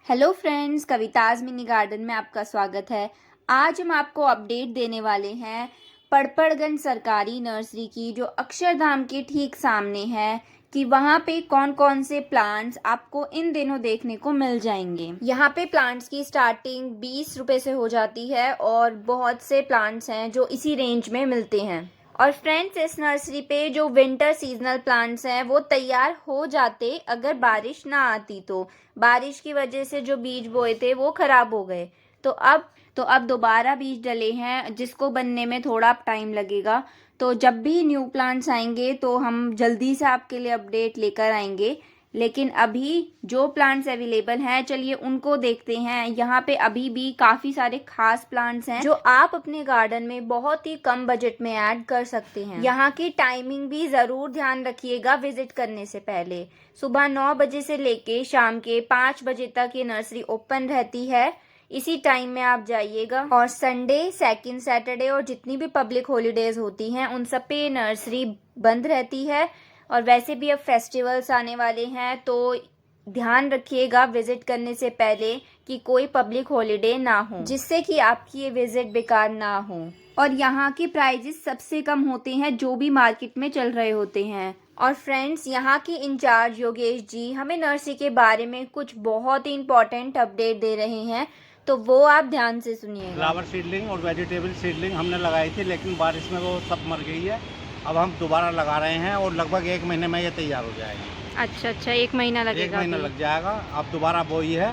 Hello friends, Kavita's mini garden में आपका स्वागत है। आज हम आपको अपडेट देने वाले हैं पड़पड़गंज सरकारी नर्सरी की, जो अक्षरधाम के ठीक सामने है, कि वहाँ पे कौन कौन से प्लांट्स आपको इन दिनों देखने को मिल जाएंगे। यहाँ पे प्लांट्स की स्टार्टिंग 20 रुपए से हो जाती है और बहुत से प्लांट्स हैं जो इसी रेंज में मिलते हैं। और फ्रेंड्स, इस नर्सरी पे जो विंटर सीजनल प्लांट्स हैं वो तैयार हो जाते अगर बारिश ना आती। तो बारिश की वजह से जो बीज बोए थे वो खराब हो गए, तो अब दोबारा बीज डले हैं जिसको बनने में थोड़ा टाइम लगेगा। तो जब भी न्यू प्लांट्स आएंगे तो हम जल्दी से आपके लिए अपडेट लेकर आएंगे। लेकिन अभी जो प्लांट्स अवेलेबल हैं, चलिए उनको देखते हैं। यहाँ पे अभी भी काफ़ी सारे खास प्लांट्स हैं जो आप अपने गार्डन में बहुत ही कम बजट में ऐड कर सकते हैं। यहाँ की टाइमिंग भी ज़रूर ध्यान रखिएगा विजिट करने से पहले। सुबह 9 बजे से लेके शाम के 5 बजे तक ये नर्सरी ओपन रहती है। इसी टाइम में आप जाइएगा। और संडे, सेकंड सैटरडे और जितनी भी पब्लिक हॉलीडेज होती हैं उन सब पे नर्सरी बंद रहती है। और वैसे भी अब फेस्टिवल्स आने वाले हैं, तो ध्यान रखिएगा विजिट करने से पहले कि कोई पब्लिक हॉलीडे ना हो, जिससे कि आपकी ये विजिट बेकार ना हो। और यहाँ के प्राइजेस सबसे कम होते हैं जो भी मार्केट में चल रहे होते हैं। और फ्रेंड्स, यहाँ के इंचार्ज योगेश जी हमें नर्सरी के बारे में कुछ बहुत ही इंपॉर्टेंट अपडेट दे रहे हैं, तो वो आप ध्यान से सुनिएगा। फ्लावर सीडलिंग और वेजिटेबल सीडलिंग हमने लगाई थी, लेकिन बारिश में वो सब मर गई है। अब हम दोबारा लगा रहे हैं और लगभग 1 महीने में ये तैयार हो जाएगी। अच्छा, 1 महीना लगेगा। 1 महीना लग जाएगा। अब दोबारा बोई है,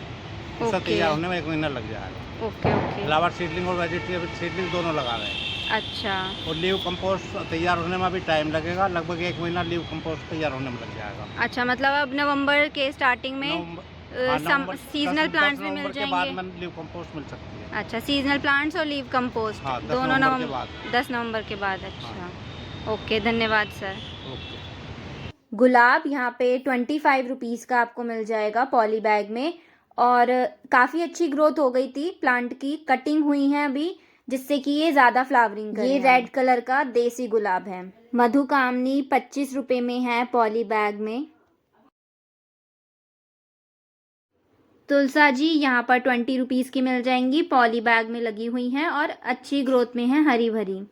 इसका तैयार होने में 1 महीना लग जाएगा। ओके। फ्लावर सीडलिंग और वेजिटेबल सीडलिंग दोनों लगा रहे हैं। अच्छा। और लीव कंपोस्ट तैयार होने में भी टाइम लगेगा, लगभग 1 महीना लीव कंपोस्ट तैयार होने में लग जाएगा। अच्छा, मतलब अब नवंबर के स्टार्टिंग में सीजनल प्लांट्स भी मिल जाएंगे। बाद में लीव कंपोस्ट मिल सकती है। अच्छा, सीजनल प्लांट्स और लीव कंपोस्ट दोनों 10 नवंबर के बाद। अच्छा, ओके, धन्यवाद सर। गुलाब यहाँ पे 25 रुपीज़ का आपको मिल जाएगा पॉली बैग में। और काफ़ी अच्छी ग्रोथ हो गई थी प्लांट की, कटिंग हुई है अभी, जिससे कि ये ज़्यादा फ्लावरिंग करे। ये रेड कलर का देसी गुलाब है। मधुकामनी 25 रुपये में है पॉली बैग में। तुलसा जी यहाँ पर 20 रुपीज़ की मिल जाएंगी, पॉली बैग में लगी हुई हैं और अच्छी ग्रोथ में है, हरी भरी।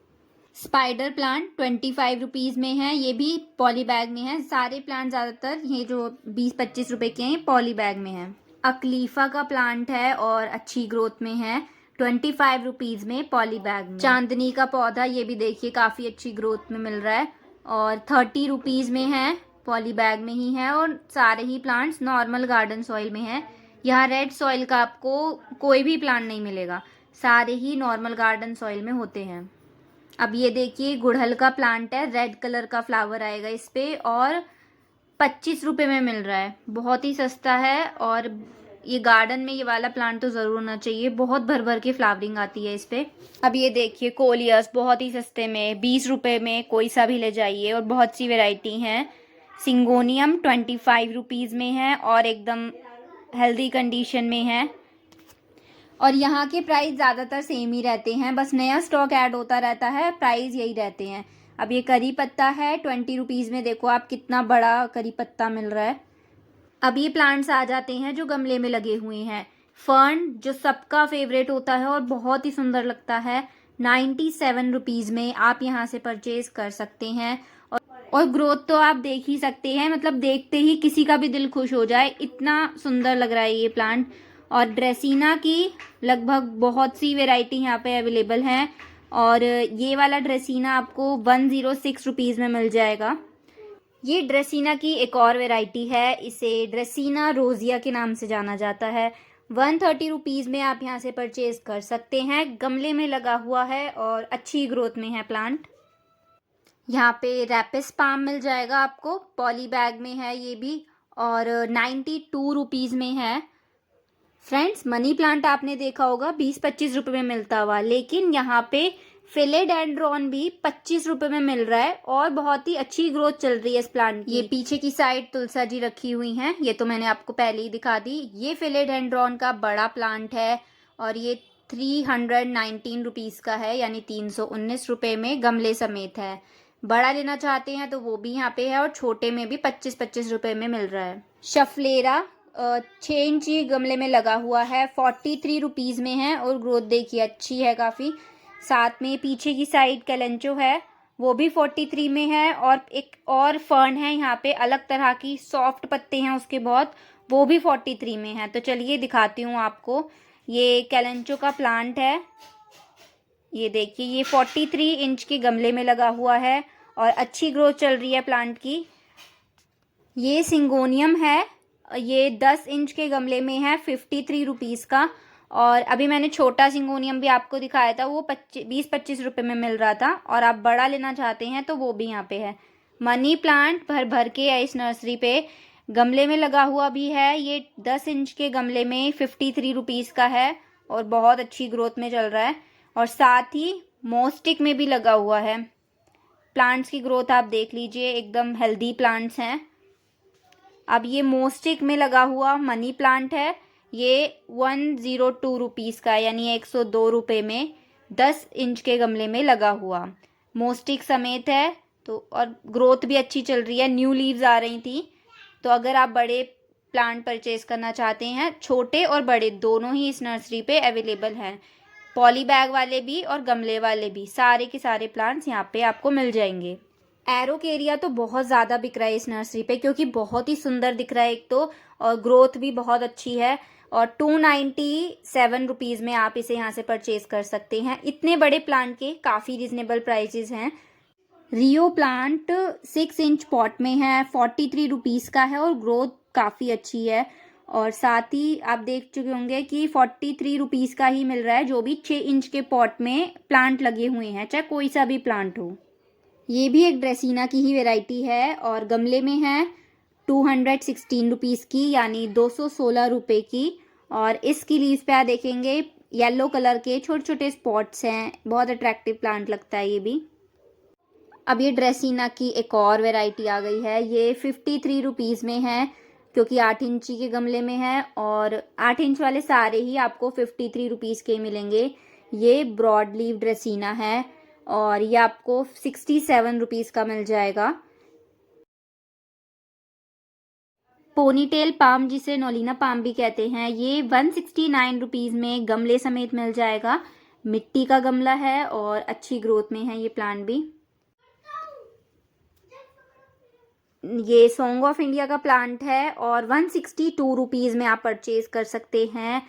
स्पाइडर प्लांट 25 रुपीज़ में है, ये भी पॉली बैग में है। सारे प्लांट ज़्यादातर ये जो 20-25 रुपए के हैं पॉली बैग में है। अकलीफा का प्लांट है और अच्छी ग्रोथ में है, 25 रुपीज़ में पॉली बैग में। चांदनी का पौधा, ये भी देखिए काफ़ी अच्छी ग्रोथ में मिल रहा है और 30 रुपीज़ में है, पॉली बैग में ही है। और सारे ही प्लांट्स नॉर्मल गार्डन सॉइल में है। यहाँ रेड सॉइल का आपको कोई भी प्लांट नहीं मिलेगा, सारे ही नॉर्मल गार्डन सॉइल में होते हैं। अब ये देखिए गुड़हल का प्लांट है, रेड कलर का फ्लावर आएगा इस पे और 25 रुपये में मिल रहा है, बहुत ही सस्ता है। और ये गार्डन में ये वाला प्लांट तो ज़रूर होना चाहिए, बहुत भर भर के फ्लावरिंग आती है इस पे। अब ये देखिए कोलियस बहुत ही सस्ते में 20 रुपये में कोई सा भी ले जाइए और बहुत सी वेराइटी हैं। सिंगोनियम 25 रुपीज़ में है और एकदम हेल्दी कंडीशन में है। और यहाँ के प्राइस ज़्यादातर सेम ही रहते हैं, बस नया स्टॉक ऐड होता रहता है, प्राइस यही रहते हैं। अब ये करी पत्ता है 20 रुपीज़ में, देखो आप कितना बड़ा करी पत्ता मिल रहा है। अब ये प्लांट्स आ जाते हैं जो गमले में लगे हुए हैं। फर्न जो सबका फेवरेट होता है और बहुत ही सुंदर लगता है, 97 रुपीज़ में आप यहाँ से परचेज कर सकते हैं। और ग्रोथ तो आप देख ही सकते हैं, मतलब देखते ही किसी का भी दिल खुश हो जाए, इतना सुंदर लग रहा है ये प्लांट। और ड्रेसीना की लगभग बहुत सी वैरायटी यहाँ पे अवेलेबल हैं और ये वाला ड्रेसीना आपको 106 रुपीज़ में मिल जाएगा। ये ड्रेसीना की एक और वैरायटी है, इसे ड्रेसीना रोजिया के नाम से जाना जाता है। 130 रुपीज़ में आप यहाँ से परचेज कर सकते हैं, गमले में लगा हुआ है और अच्छी ग्रोथ में है प्लांट। यहाँ पे रैपिस पाम मिल जाएगा आपको, पॉली बैग में है ये भी और 92 रुपीज़ में है। फ्रेंड्स, मनी प्लांट आपने देखा होगा 20-25 रुपये में मिलता हुआ, लेकिन यहाँ पे फिलेडेंड्रॉन भी 25 रुपये में मिल रहा है और बहुत ही अच्छी ग्रोथ चल रही है इस प्लांट की। ये पीछे की साइड तुलसा जी रखी हुई हैं, ये तो मैंने आपको पहले ही दिखा दी। ये फिलेडेंड्रॉन का बड़ा प्लांट है और ये 319 रुपीज़ का है, यानी 319 रुपये में गमले समेत है। बड़ा लेना चाहते हैं तो वो भी यहाँ पे है और छोटे में भी 25-25 रुपये में मिल रहा है। शफलेरा 6 इंची गमले में लगा हुआ है, 43 रुपीज़ में है और ग्रोथ देखिए अच्छी है काफ़ी। साथ में पीछे की साइड कैलेंचो है, वो भी 43 में है और एक और फर्न है यहाँ पे अलग तरह की, सॉफ्ट पत्ते हैं उसके बहुत, वो भी 43 में है। तो चलिए दिखाती हूँ आपको। ये कैलेंचो का प्लांट है, ये देखिए ये 43 इंच के गमले में लगा हुआ है और अच्छी ग्रोथ चल रही है प्लांट की। ये सिंगोनियम है, ये 10 इंच के गमले में है, 53 रुपीज़ का। और अभी मैंने छोटा सिंगोनियम भी आपको दिखाया था, वो 20-25 रुपये में मिल रहा था, और आप बड़ा लेना चाहते हैं तो वो भी यहाँ पे है। मनी प्लांट भर भर के है इस नर्सरी पे, गमले में लगा हुआ भी है। ये 10 इंच के गमले में 53 रुपीज़ का है और बहुत अच्छी ग्रोथ में चल रहा है। और साथ ही मोस्टिक में भी लगा हुआ है। प्लांट्स की ग्रोथ आप देख लीजिए, एकदम हेल्दी प्लांट्स हैं। अब ये मोस्टिक में लगा हुआ मनी प्लांट है, ये 102 रुपीज़ का, यानी 102 रुपये में 10 इंच के गमले में लगा हुआ मोस्टिक समेत है। तो और ग्रोथ भी अच्छी चल रही है, न्यू लीव्स आ रही थी। तो अगर आप बड़े प्लांट परचेज करना चाहते हैं, छोटे और बड़े दोनों ही इस नर्सरी पे अवेलेबल हैं। पॉली बैग वाले भी और गमले वाले भी, सारे के सारे प्लांट्स यहाँ पे आपको मिल जाएंगे। एरोकेरिया तो बहुत ज़्यादा बिक रहा है इस नर्सरी पे, क्योंकि बहुत ही सुंदर दिख रहा है एक तो, और ग्रोथ भी बहुत अच्छी है। और 297 रुपीज़ में आप इसे यहाँ से परचेज कर सकते हैं। इतने बड़े प्लांट के काफ़ी रिजनेबल प्राइजेज हैं। रियो प्लांट 6 इंच पॉट में है, 43 रुपीज़ का है और ग्रोथ काफ़ी अच्छी है। और साथ ही आप देख चुके होंगे कि 43 रुपीज़ का ही मिल रहा है, जो भी 6 इंच के पॉट में प्लांट लगे हुए हैं, चाहे कोई सा भी प्लांट हो। ये भी एक ड्रेसीना की ही वैरायटी है और गमले में है 216 रुपीज़ की, यानी 216 रुपये की। और इसकी लीव्स पे आप देखेंगे येलो कलर के छोटे छोटे स्पॉट्स हैं, बहुत अट्रैक्टिव प्लांट लगता है ये भी। अब ये ड्रेसीना की एक और वैरायटी आ गई है, ये 53 रुपीज़ में है, क्योंकि 8 इंची के गमले में है और 8 इंच वाले सारे ही आपको 53 रुपीज़ के मिलेंगे। ये ब्रॉड लीव ड्रेसीना है और ये आपको 67 रुपीज़ का मिल जाएगा। पोनीटेल पाम, जिसे नोलिना पाम भी कहते हैं, ये 169 रुपीज़ में गमले समेत मिल जाएगा। मिट्टी का गमला है और अच्छी ग्रोथ में है ये प्लांट भी। ये सॉन्ग ऑफ इंडिया का प्लांट है और 162 रुपीज़ में आप परचेज कर सकते हैं।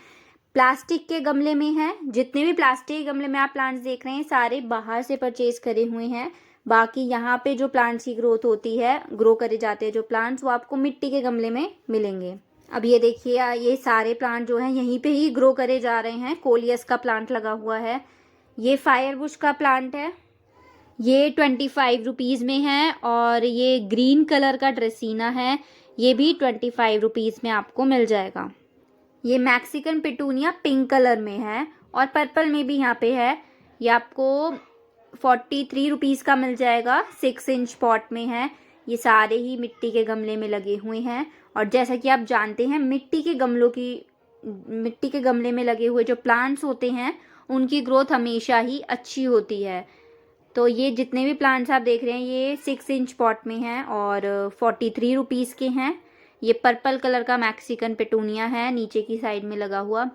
प्लास्टिक के गमले में है, जितने भी प्लास्टिक के गमले में आप प्लांट्स देख रहे हैं सारे बाहर से परचेज करे हुए हैं। बाकी यहाँ पे जो प्लांट्स की ग्रोथ होती है, ग्रो करे जाते हैं जो प्लांट्स, वो आपको मिट्टी के गमले में मिलेंगे। अब ये देखिए, ये सारे प्लांट जो हैं यहीं पे ही ग्रो करे जा रहे हैं। कोलियस का प्लांट लगा हुआ है, ये फायरबुश का प्लांट है, ये 25 रुपीज़ में है। और ये ग्रीन कलर का ड्रेसीना है, ये भी 25 रुपीज़ में आपको मिल जाएगा। ये मैक्सिकन पिटूनिया पिंक कलर में है और पर्पल में भी यहाँ पे है, ये आपको 43 रुपीज़ का मिल जाएगा। 6 इंच पॉट में है, ये सारे ही मिट्टी के गमले में लगे हुए हैं। और जैसा कि आप जानते हैं, मिट्टी के गमले में लगे हुए जो प्लांट्स होते हैं उनकी ग्रोथ हमेशा ही अच्छी होती है। तो ये जितने भी प्लांट्स आप देख रहे हैं ये 6 इंच पॉट में हैं और 43 रुपीज़ के हैं। ये पर्पल कलर का मैक्सिकन पेटूनिया है, नीचे की साइड में लगा हुआ।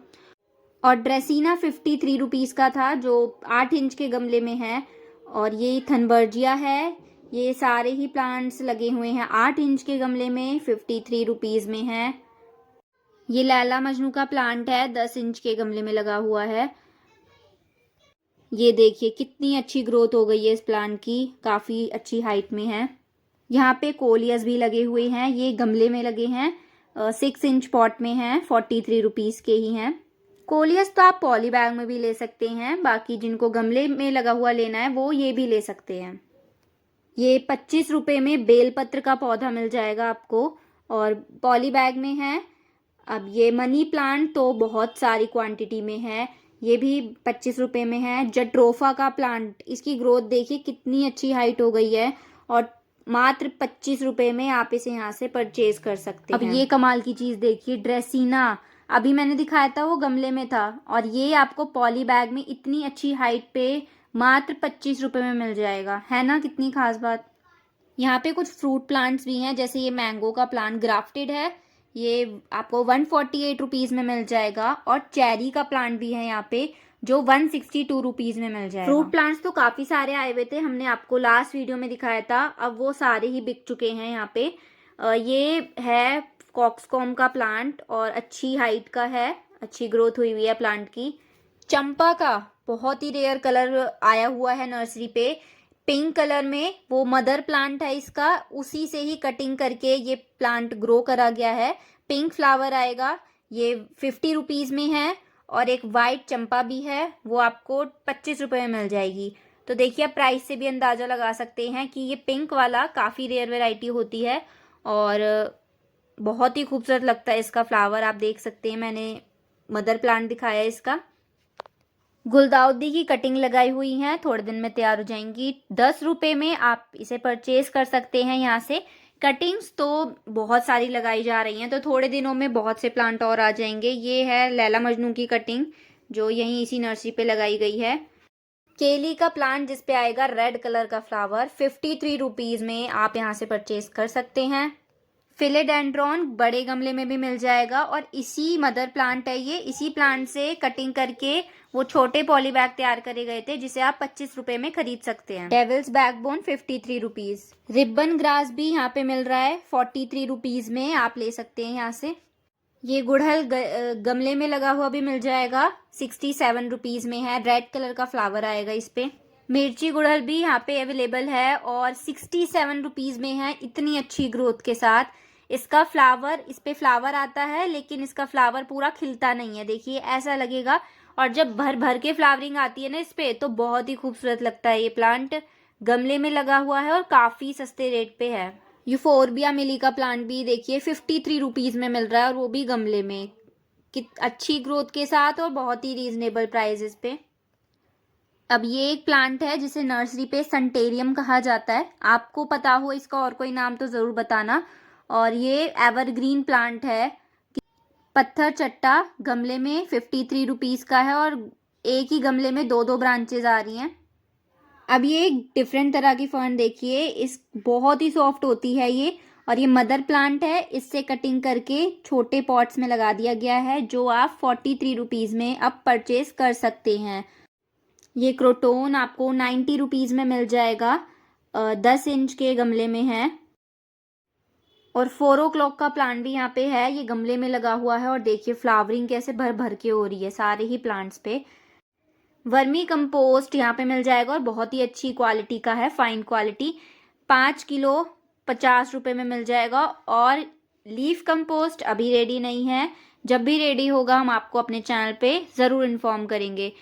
और ड्रेसीना 53 रुपीज़ का था, जो 8 इंच के गमले में है। और ये थनबर्जिया है, ये सारे ही प्लांट्स लगे हुए हैं 8 इंच के गमले में, 53 रुपीज़ में है। ये लैला मजनू का प्लांट है, 10 इंच के गमले में लगा हुआ है। ये देखिए कितनी अच्छी ग्रोथ हो गई है इस प्लांट की, काफ़ी अच्छी हाइट में है। यहाँ पे कोलियस भी लगे हुए हैं, ये गमले में लगे हैं, 6 इंच पॉट में हैं, 43 रुपीज़ के ही हैं। कोलियस तो आप पॉली बैग में भी ले सकते हैं, बाकी जिनको गमले में लगा हुआ लेना है वो ये भी ले सकते हैं। ये 25 रुपये में बेलपत्र का पौधा मिल जाएगा आपको और पॉली बैग में है। अब ये मनी प्लांट तो बहुत सारी क्वांटिटी में है, ये भी 25 रुपये में है। जट्रोफा का प्लांट, इसकी ग्रोथ देखिए कितनी अच्छी हाइट हो गई है और मात्र 25 रुपये में आप इसे यहाँ से परचेज कर सकते हैं। अब ये कमाल की चीज़ देखिए, ड्रेसीना, अभी मैंने दिखाया था वो गमले में था और ये आपको पॉली बैग में इतनी अच्छी हाइट पे मात्र 25 रुपये में मिल जाएगा, है ना, कितनी खास बात। यहाँ पे कुछ फ्रूट प्लांट्स भी हैं, जैसे ये मैंगो का प्लांट ग्राफ्टेड है, ये आपको 148 रुपीज़ में मिल जाएगा। और चेरी का प्लांट भी है यहाँ पे जो 162 रुपीज़ में मिल जाएगा। फ्रूट प्लांट्स तो काफ़ी सारे आए हुए थे, हमने आपको लास्ट वीडियो में दिखाया था, अब वो सारे ही बिक चुके हैं यहाँ पे। ये है कॉक्सकॉम का प्लांट और अच्छी हाइट का है, अच्छी ग्रोथ हुई हुई है प्लांट की। चंपा का बहुत ही रेयर कलर आया हुआ है नर्सरी पे, पिंक कलर में, वो मदर प्लांट है इसका, उसी से ही कटिंग करके ये प्लांट ग्रो करा गया है। पिंक फ्लावर आएगा, ये 50 रुपीज़ में है। और एक वाइट चंपा भी है, वो आपको 25 रुपये में मिल जाएगी। तो देखिए आप प्राइस से भी अंदाज़ा लगा सकते हैं कि ये पिंक वाला काफ़ी रेयर वैरायटी होती है और बहुत ही खूबसूरत लगता है इसका फ्लावर। आप देख सकते हैं, मैंने मदर प्लांट दिखाया है इसका। गुलदाउदी की कटिंग लगाई हुई है, थोड़े दिन में तैयार हो जाएंगी। 10 रुपये में आप इसे परचेज कर सकते हैं यहाँ से। कटिंग्स तो बहुत सारी लगाई जा रही हैं, तो थोड़े दिनों में बहुत से प्लांट और आ जाएंगे। ये है लैला मजनू की कटिंग जो यहीं इसी नर्सरी पे लगाई गई है। केली का प्लांट जिस पे आएगा रेड कलर का फ्लावर, 53 रुपीज़ में आप यहाँ से परचेज कर सकते हैं। फिलेडेंड्रॉन बड़े गमले में भी मिल जाएगा और इसी मदर प्लांट है ये, इसी प्लांट से कटिंग करके वो छोटे पॉली बैग तैयार करे गए थे जिसे आप 25 रुपए में खरीद सकते हैं। Devil's backbone 53 rupees. Ribbon grass भी यहाँ पे मिल रहा है 43 रुपीज़ में, आप ले सकते हैं यहाँ से। ये गुड़हल गमले में लगा हुआ भी मिल जाएगा, 67 रुपीज़ में है, रेड कलर का फ्लावर आएगा इस पे। मिर्ची गुड़हल भी यहाँ पे अवेलेबल है और 67 रुपीज़ में है, इतनी अच्छी ग्रोथ के साथ। इसका फ्लावर, इस पे फ्लावर आता है लेकिन इसका फ्लावर पूरा खिलता नहीं है, देखिए ऐसा लगेगा। और जब भर भर के फ्लावरिंग आती है ना इस पे, तो बहुत ही खूबसूरत लगता है। ये प्लांट गमले में लगा हुआ है और काफ़ी सस्ते रेट पे है। यूफोरबिया मिली का प्लांट भी देखिए 53 रुपीज़ में मिल रहा है और वो भी गमले में, कि अच्छी ग्रोथ के साथ और बहुत ही रीजनेबल प्राइजेस पे। अब ये एक प्लांट है जिसे नर्सरी पे संटेरियम कहा जाता है, आपको पता हो इसका और कोई नाम तो ज़रूर बताना। और ये एवरग्रीन प्लांट है, पत्थर चट्टा, गमले में 53 रुपीज़ का है और एक ही गमले में 2-2 ब्रांचेज आ रही हैं। अब ये एक डिफरेंट तरह की फर्न देखिए, इस बहुत ही सॉफ्ट होती है ये, और ये मदर प्लांट है, इससे कटिंग करके छोटे पॉट्स में लगा दिया गया है जो आप 43 रुपीज़ में अब परचेज कर सकते हैं। ये क्रोटोन आपको 90 रुपीज़ में मिल जाएगा, 10 इंच के गमले में है। और 4 o'clock का प्लांट भी यहाँ पे है, ये गमले में लगा हुआ है और देखिए फ्लावरिंग कैसे भर भर के हो रही है सारे ही प्लांट्स पे। वर्मी कंपोस्ट यहाँ पे मिल जाएगा और बहुत ही अच्छी क्वालिटी का है, फाइन क्वालिटी, 5 किलो 50 रुपये में मिल जाएगा। और लीफ कंपोस्ट अभी रेडी नहीं है, जब भी रेडी होगा हम आपको अपने चैनल पे ज़रूर इन्फॉर्म करेंगे,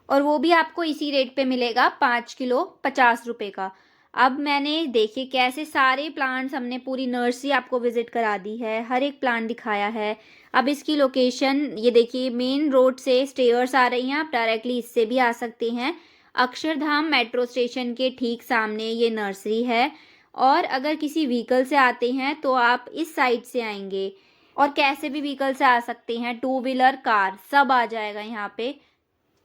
और वो भी आपको इसी रेट पे मिलेगा, 5 किलो 50 रुपये का। अब मैंने देखिए कैसे सारे प्लांट्स, हमने पूरी नर्सरी आपको विजिट करा दी है, हर एक प्लांट दिखाया है। अब इसकी लोकेशन ये देखिए, मेन रोड से स्टेयर्स आ रही हैं, आप डायरेक्टली इससे भी आ सकते हैं। अक्षरधाम मेट्रो स्टेशन के ठीक सामने ये नर्सरी है, और अगर किसी व्हीकल से आते हैं तो आप इस साइड से आएंगे, और कैसे भी व्हीकल से आ सकते हैं, 2 व्हीलर कार सब आ जाएगा यहाँ पे।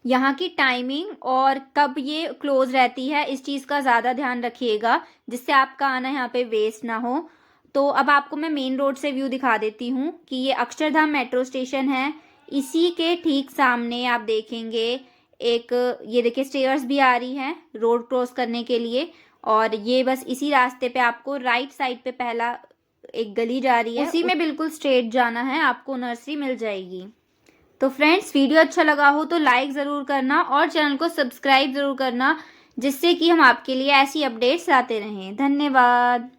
यहाँ की टाइमिंग और कब ये क्लोज रहती है इस चीज़ का ज़्यादा ध्यान रखिएगा, जिससे आपका आना यहाँ पे वेस्ट ना हो। तो अब आपको मैं मेन रोड से व्यू दिखा देती हूँ कि ये अक्षरधाम मेट्रो स्टेशन है, इसी के ठीक सामने आप देखेंगे एक, ये देखिए स्टेयर्स भी आ रही हैं रोड क्रॉस करने के लिए, और ये बस इसी रास्ते पे आपको राइट साइड पे पहला एक गली जा रही है, उसी में बिल्कुल स्ट्रेट जाना है, आपको नर्सरी मिल जाएगी। तो फ्रेंड्स, वीडियो अच्छा लगा हो तो लाइक ज़रूर करना और चैनल को सब्सक्राइब ज़रूर करना, जिससे कि हम आपके लिए ऐसी अपडेट्स लाते रहें। धन्यवाद।